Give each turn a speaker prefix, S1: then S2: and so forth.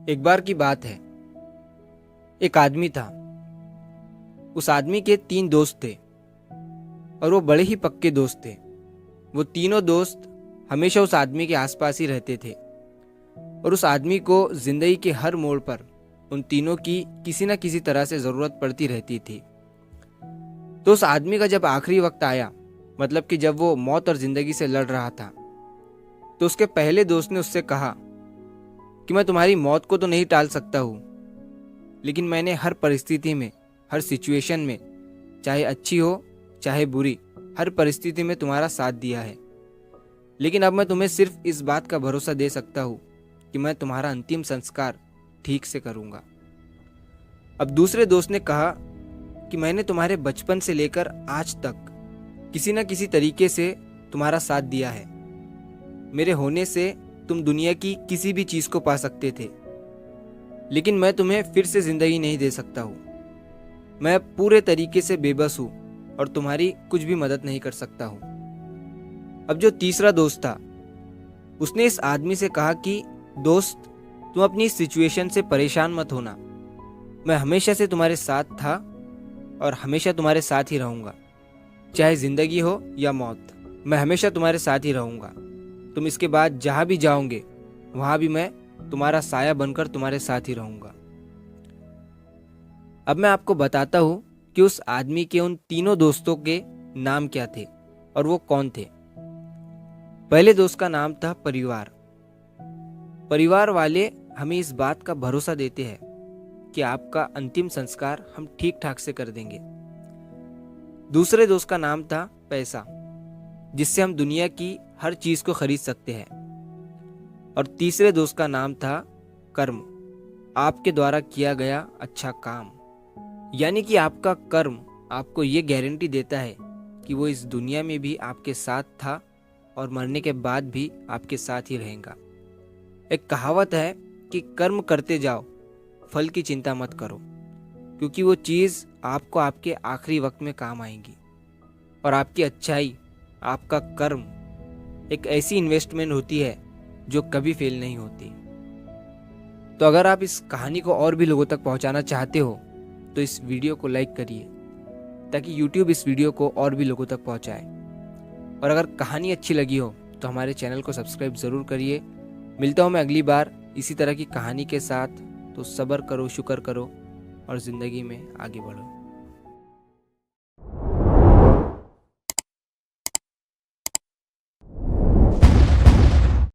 S1: एक बार की बात है। एक आदमी था। उस आदमी के 3 दोस्त थे और वो बड़े ही पक्के दोस्त थे। वो तीनों दोस्त हमेशा उस आदमी के आसपास ही रहते थे और उस आदमी को जिंदगी के हर मोड़ पर उन तीनों की किसी न किसी तरह से जरूरत पड़ती रहती थी। तो उस आदमी का जब आखिरी वक्त आया, मतलब कि जब वो मौत और जिंदगी से लड़ रहा था, तो उसके पहले दोस्त ने उससे कहा कि मैं तुम्हारी मौत को तो नहीं टाल सकता हूँ, लेकिन मैंने हर परिस्थिति में, हर सिचुएशन में, चाहे अच्छी हो चाहे बुरी, हर परिस्थिति में तुम्हारा साथ दिया है। लेकिन अब मैं तुम्हें सिर्फ इस बात का भरोसा दे सकता हूँ कि मैं तुम्हारा अंतिम संस्कार ठीक से करूँगा। अब दूसरे दोस्त ने कहा कि मैंने तुम्हारे बचपन से लेकर आज तक किसी न किसी तरीके से तुम्हारा साथ दिया है। मेरे होने से तुम दुनिया की किसी भी चीज़ को पा सकते थे, लेकिन मैं तुम्हें फिर से जिंदगी नहीं दे सकता हूँ। मैं पूरे तरीके से बेबस हूँ और तुम्हारी कुछ भी मदद नहीं कर सकता हूँ। अब जो तीसरा दोस्त था, उसने इस आदमी से कहा कि दोस्त, तुम अपनी इस सिचुएशन से परेशान मत होना। मैं हमेशा से तुम्हारे साथ था और हमेशा तुम्हारे साथ ही रहूँगा। चाहे जिंदगी हो या मौत, मैं हमेशा तुम्हारे साथ ही रहूँगा। तुम इसके बाद जहाँ भी जाओगे वहाँ भी मैं तुम्हारा साया बनकर तुम्हारे साथ ही रहूँगा। अब मैं आपको बताता हूँ कि उस आदमी के उन तीनों दोस्तों के नाम क्या थे और वो कौन थे। पहले दोस्त का नाम था परिवार। परिवार वाले हमें इस बात का भरोसा देते हैं कि आपका अंतिम संस्कार हम ठीक ठाक से कर देंगे। दूसरे दोस्त का नाम था पैसा, जिससे हम दुनिया की हर चीज को खरीद सकते हैं। और तीसरे दोस्त का नाम था कर्म, आपके द्वारा किया गया अच्छा काम। यानी कि आपका कर्म आपको ये गारंटी देता है कि वो इस दुनिया में भी आपके साथ था और मरने के बाद भी आपके साथ ही रहेगा। एक कहावत है कि कर्म करते जाओ, फल की चिंता मत करो, क्योंकि वो चीज़ आपको आपके आखिरी वक्त में काम आएगी। और आपकी अच्छाई, आपका कर्म एक ऐसी इन्वेस्टमेंट होती है जो कभी फेल नहीं होती। तो अगर आप इस कहानी को और भी लोगों तक पहुंचाना चाहते हो तो इस वीडियो को लाइक करिए, ताकि YouTube इस वीडियो को और भी लोगों तक पहुंचाए। और अगर कहानी अच्छी लगी हो तो हमारे चैनल को सब्सक्राइब ज़रूर करिए। मिलता हूँ मैं अगली बार इसी तरह की कहानी के साथ। तो सब्र करो, शुक्र करो और ज़िंदगी में आगे बढ़ो।